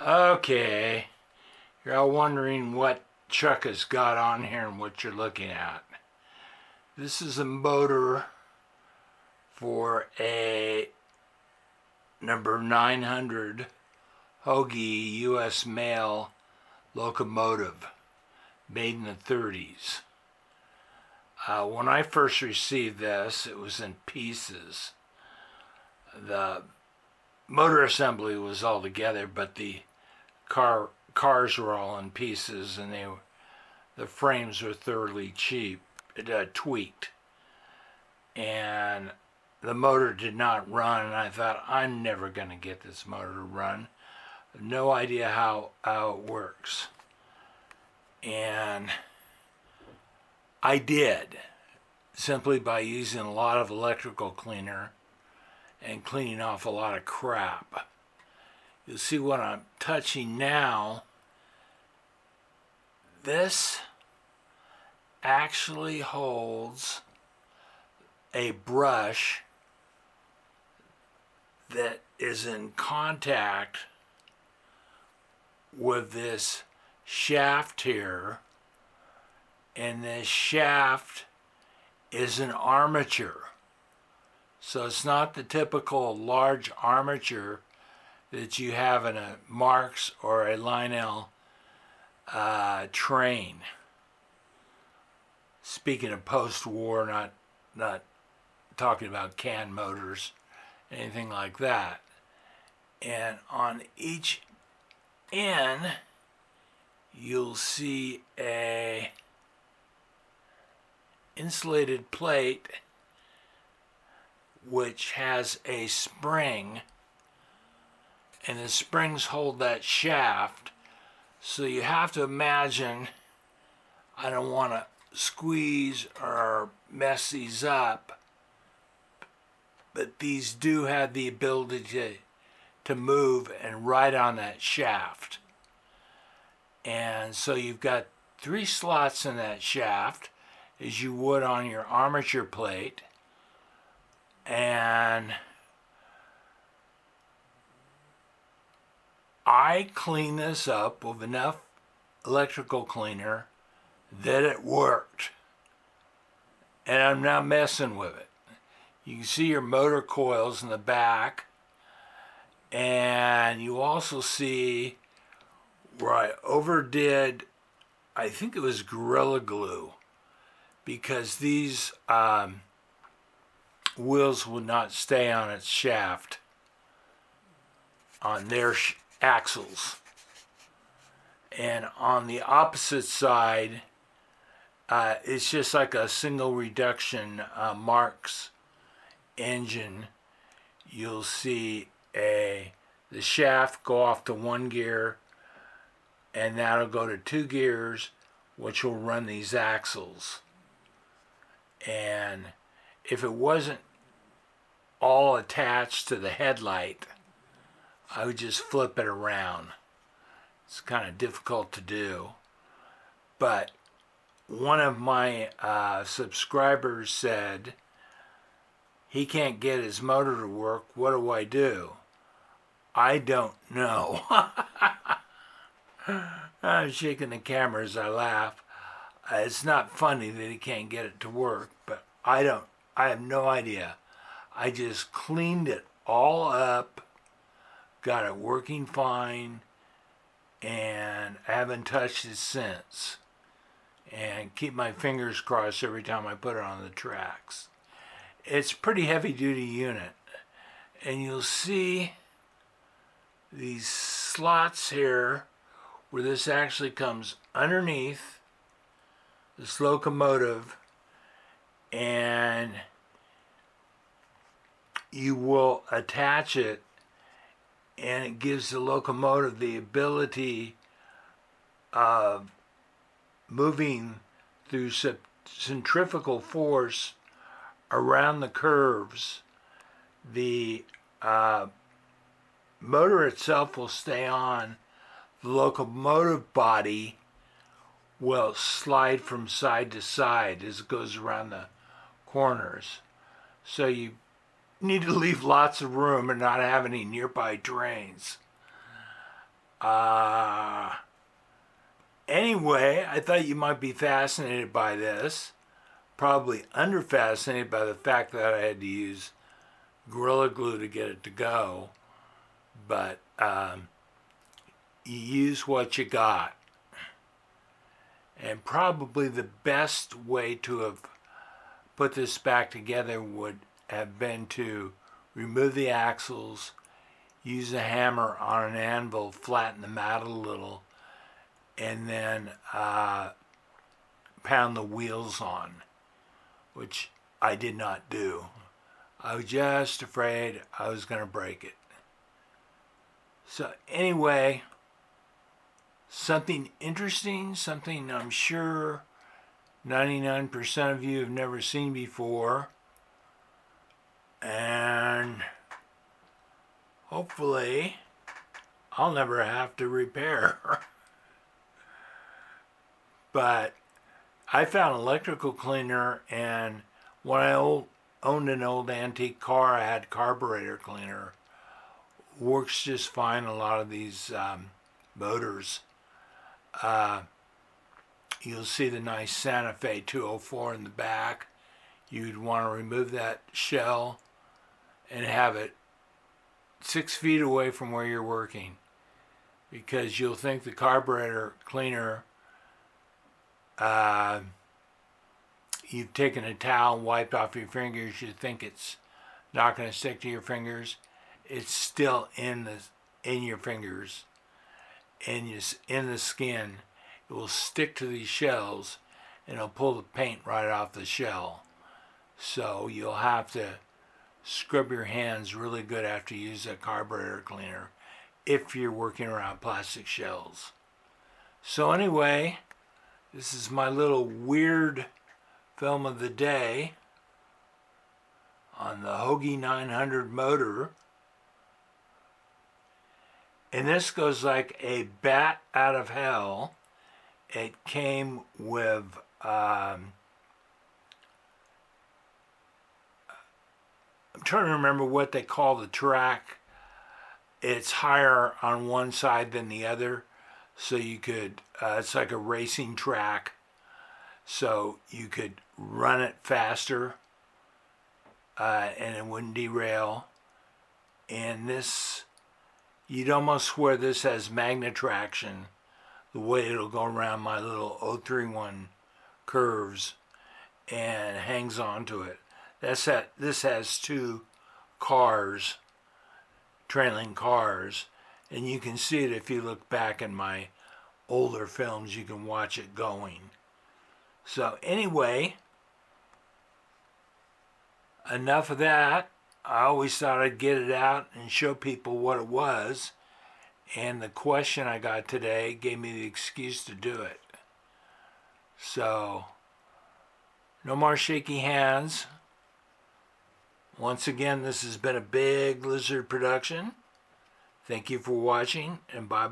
Okay, you're all wondering what Chuck has got on here and what you're looking at. This is a motor for a number 900 Hoge U.S. mail locomotive made in the 30s. When I first received this, it was in pieces. The motor assembly was all together, but the cars were all in pieces, and the frames were thoroughly tweaked, and the motor did not run. And I thought, I'm never going to get this motor to run. No idea how it works, and I did, simply by using a lot of electrical cleaner and cleaning off a lot of crap. You'll see what I'm touching now. This actually holds a brush that is in contact with this shaft here, and this shaft is an armature. So it's not the typical large armature that you have in a Marx or a Lionel train. Speaking of post-war, not talking about can motors, anything like that. And on each end, you'll see a insulated plate which has a spring, and the springs hold that shaft. So you have to imagine, I don't want to squeeze or mess these up, but these do have the ability to move and ride on that shaft. And so you've got 3 slots in that shaft, as you would on your armature plate. And I clean this up with enough electrical cleaner that it worked. And I'm not messing with it. You can see your motor coils in the back. And you also see where I overdid, I think it was Gorilla Glue, because these wheels would not stay on its shaft, on their axles. And on the opposite side, it's just like a single reduction Marx engine. You'll see the shaft go off to 1 gear, and that'll go to 2 gears, which will run these axles. And if it wasn't all attached to the headlight, I would just flip it around. It's kind of difficult to do. But one of my subscribers said he can't get his motor to work. What do I do? I don't know. I'm shaking the camera as I laugh. It's not funny that he can't get it to work, but I have no idea. I just cleaned it all up, got it working fine, and I haven't touched it since. And keep my fingers crossed every time I put it on the tracks. It's a pretty heavy duty unit. And you'll see these slots here where this actually comes underneath this locomotive, and you will attach it, and it gives the locomotive the ability of moving through centrifugal force around the curves. The motor itself will stay on. The locomotive body will slide from side to side as it goes around the corners. So you need to leave lots of room and not have any nearby trains. Anyway, I thought you might be fascinated by this. Probably under fascinated by the fact that I had to use Gorilla Glue to get it to go. But you use what you got. And probably the best way to have put this back together would have been to remove the axles, use a hammer on an anvil, flatten them out a little, and then pound the wheels on, which I did not do. I was just afraid I was going to break it. So anyway, something interesting, something I'm sure 99% of you have never seen before, and hopefully I'll never have to repair. But I found electrical cleaner, and when I owned an old antique car, I had carburetor cleaner. Works just fine a lot of these motors. You'll see the nice Santa Fe 204 in the back. You'd want to remove that shell and have it 6 feet away from where you're working, because you'll think the carburetor cleaner, you've taken a towel and wiped off your fingers, you think it's not going to stick to your fingers. It's still in your fingers, and in the skin. It will stick to these shells, and it'll pull the paint right off the shell. So you'll have to scrub your hands really good after you use a carburetor cleaner if you're working around plastic shells. So anyway, this is my little weird film of the day on the Hoge 900 motor. And this goes like a bat out of hell. It came with I'm trying to remember what they call the track. It's higher on one side than the other, so you could, it's like a racing track, so you could run it faster and it wouldn't derail. And this, you'd almost swear this has magnet traction, the way it'll go around my little 031 curves and hangs on to it. This has 2 cars, trailing cars, and you can see it if you look back in my older films. You can watch it going. So anyway, enough of that. I always thought I'd get it out and show people what it was, and the question I got today gave me the excuse to do it. So, no more shaky hands. Once again, this has been a Big Lizard production. Thank you for watching, and bye-bye.